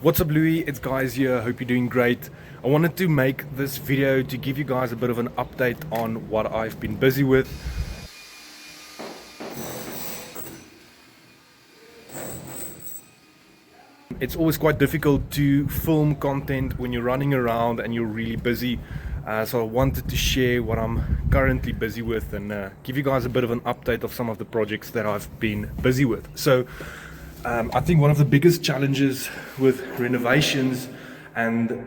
What's up, Louis? It's Guys here. Hope you're doing great. I wanted to make this video to give you guys a bit of an update on what I've been busy with. It's always quite difficult to film content when you're running around and you're really busy. So I wanted to share what I'm currently busy with and give you guys a bit of an update of some of the projects that I've been busy with. So I think one of the biggest challenges with renovations and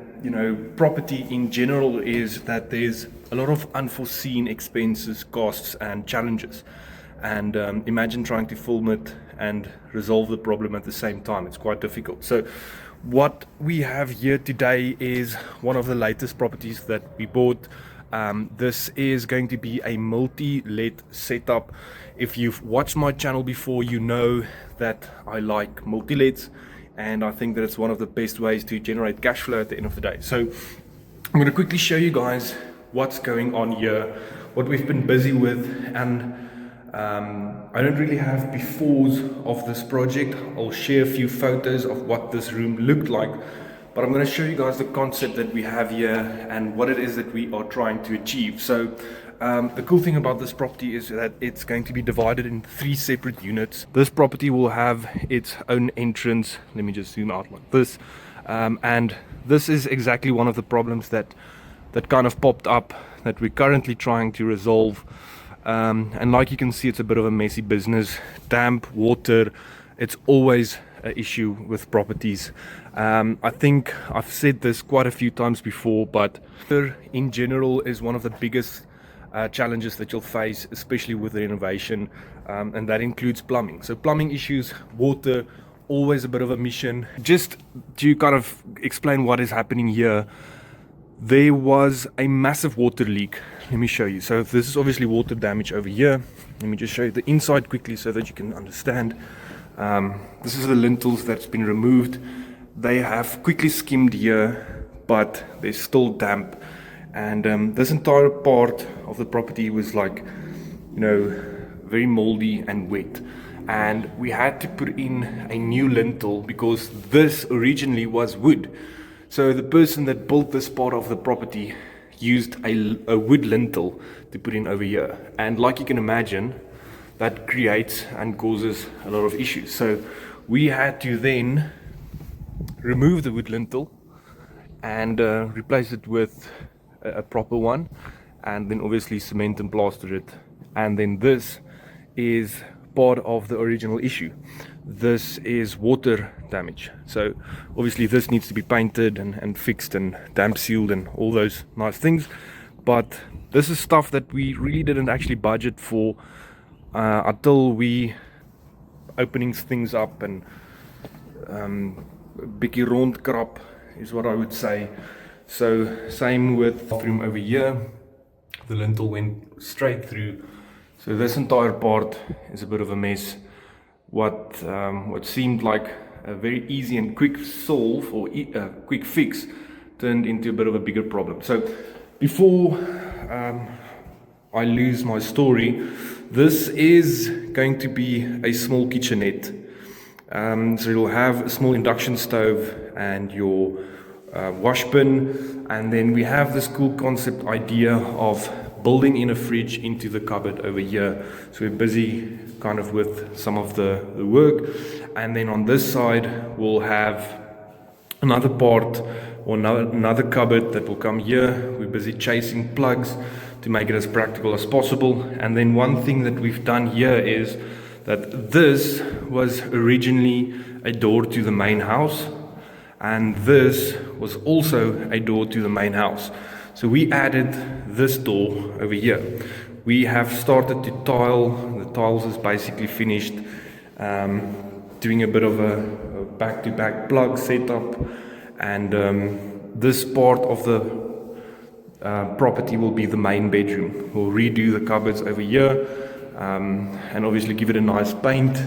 property in general is that there's a lot of unforeseen expenses, costs and challenges. And imagine trying to film it and resolve the problem at the same time. It's quite difficult. So what we have here today is one of the latest properties that we bought. This is going to be a multi-let setup. If you've watched my channel before, you know that I like multi-lets, and I think that it's one of the best ways to generate cash flow at the end of the day. So I'm going to quickly show you guys what's going on here, what we've been busy with, and I don't really have befores of this project. I'll share a few photos of what this room looked like, but I'm going to show you guys the concept that we have here and what it is that we are trying to achieve. So the cool thing about this property is that it's going to be divided in 3 separate units. This property will have its own entrance. Let me just zoom out like this. And this is exactly one of the problems that kind of popped up that we're currently trying to resolve. And like you can see, it's a bit of a messy business. Damp, water, it's always an issue with properties. I think I've said this quite a few times before, but in general is one of the biggest challenges that you'll face, especially with renovation, and that includes plumbing. So plumbing issues, water, always a bit of a mission. Just to kind of explain what is happening here, there was a massive water leak. Let me show you. So this is obviously water damage over here. Let me just show you the inside quickly so that you can understand. This is the lintels that's been removed. They have quickly skimmed here, but they're still damp. And this entire part of the property was like, very moldy and wet. And we had to put in a new lintel because this originally was wood. So the person that built this part of the property used a wood lintel to put in over here. And like you can imagine, that creates and causes a lot of issues. So we had to then remove the wood lintel and replace it with a proper one, and then obviously cement and plaster it. And then this is part of the original issue. This is water damage. So obviously this needs to be painted and fixed and damp sealed and all those nice things. But this is stuff that we really didn't actually budget for until we opening things up and biggie rondkrap is what I would say. So same with the room over here. The lintel went straight through. So this entire part is a bit of a mess. What seemed like a very easy and quick solve or quick fix turned into a bit of a bigger problem. So before I lose my story, this is going to be a small kitchenette. So you'll have a small induction stove and your wash bin, and then we have this cool concept idea of building in a fridge into the cupboard over here. So we're busy kind of with some of the work, and then on this side we'll have another part or another cupboard that will come here. We're busy chasing plugs to make it as practical as possible. And then one thing that we've done here is that this was originally a door to the main house, and this was also a door to the main house. So we added this door over here. We have started to tile. The tiles is basically finished. Doing a bit of a back-to-back plug setup, and this part of the property will be the main bedroom. We'll redo the cupboards over here, and obviously give it a nice paint.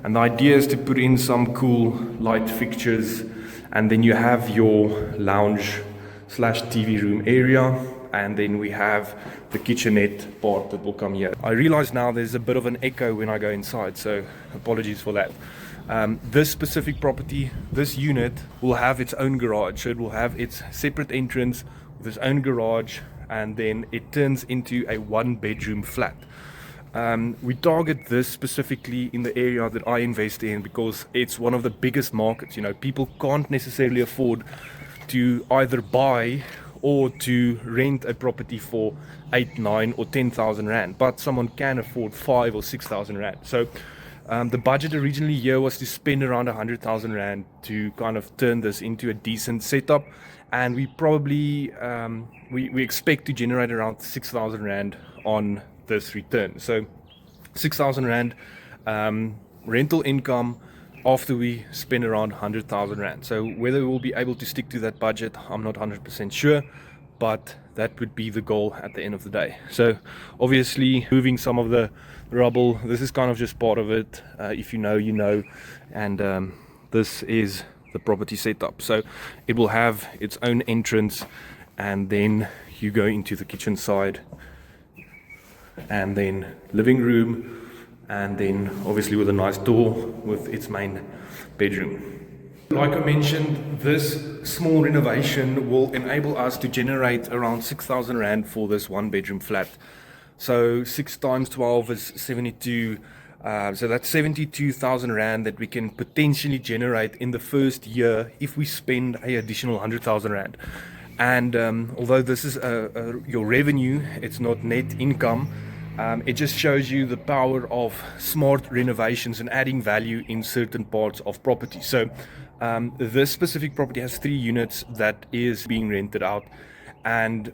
And the idea is to put in some cool light fixtures, and then you have your lounge / TV room area, and then we have the kitchenette part that will come here. I realize now there's a bit of an echo when I go inside, so apologies for that. This specific property, this unit will have its own garage. So it will have its separate entrance with its own garage, and then it turns into a 1-bedroom flat. We target this specifically in the area that I invest in because it's one of the biggest markets. People can't necessarily afford to either buy or to rent a property for 8, 9 or 10,000 rand, but someone can afford 5 or 6,000 rand. So the budget originally here was to spend around 100,000 rand to kind of turn this into a decent setup, and we probably we expect to generate around 6,000 rand on this return. So 6,000 rand rental income after we spend around 100,000 rand. So whether we'll be able to stick to that budget, I'm not 100% sure, but that would be the goal at the end of the day. So obviously moving some of the rubble, this is kind of just part of it. If you know, you know. And this is the property setup. So it will have its own entrance, and then you go into the kitchen side, and then living room, and then obviously with a nice door with its main bedroom. Like I mentioned, this small renovation will enable us to generate around 6,000 rand for this 1-bedroom flat. So 6 times 12 is 72. So that's 72,000 rand that we can potentially generate in the first year if we spend an additional 100,000 rand. And although this is your revenue, it's not net income. It just shows you the power of smart renovations and adding value in certain parts of property. So this specific property has 3 units that is being rented out, and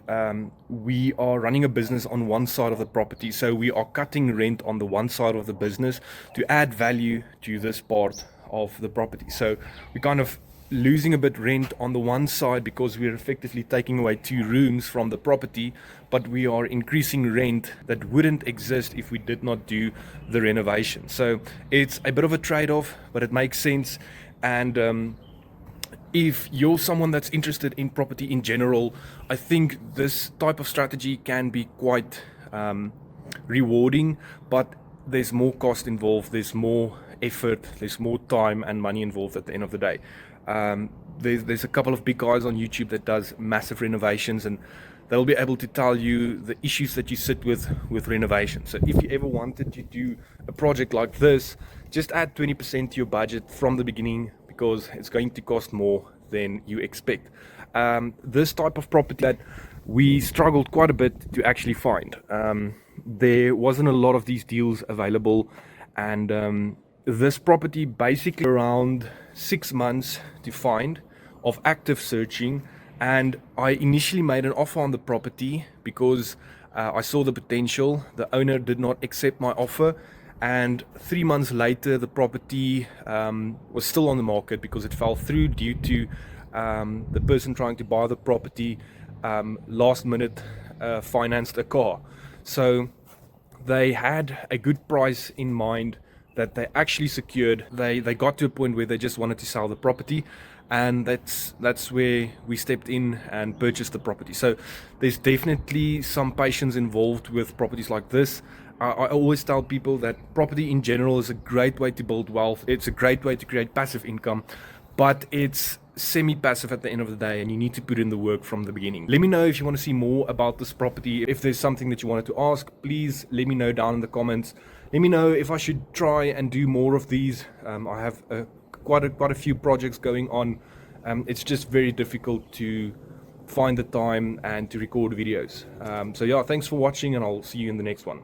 we are running a business on one side of the property. So we are cutting rent on the one side of the business to add value to this part of the property. So we kind of losing a bit rent on the one side because we're effectively taking away 2 rooms from the property, but we are increasing rent that wouldn't exist if we did not do the renovation. So it's a bit of a trade-off, but it makes sense. And if you're someone that's interested in property in general, I think this type of strategy can be quite rewarding, but there's more cost involved, there's more effort, there's more time and money involved at the end of the day. There's a couple of big guys on YouTube that does massive renovations, and they'll be able to tell you the issues that you sit with renovation. So if you ever wanted to do a project like this, just add 20% to your budget from the beginning, because it's going to cost more than you expect. This type of property that we struggled quite a bit to actually find. There wasn't a lot of these deals available, and this property basically around 6 months to find of active searching. And I initially made an offer on the property because I saw the potential. The owner did not accept my offer, and 3 months later the property was still on the market because it fell through due to the person trying to buy the property last minute financed a car. So they had a good price in mind that they actually secured. They got to a point where they just wanted to sell the property, and that's where we stepped in and purchased the property. So there's definitely some patience involved with properties like this. I always tell people that property in general is a great way to build wealth. It's a great way to create passive income, but it's semi-passive at the end of the day, and you need to put in the work from the beginning. Let me know if you want to see more about this property. If there's something that you wanted to ask, please let me know down in the comments. Let me know if I should try and do more of these. I have quite a few projects going on. It's just very difficult to find the time and to record videos. So yeah, thanks for watching, and I'll see you in the next one.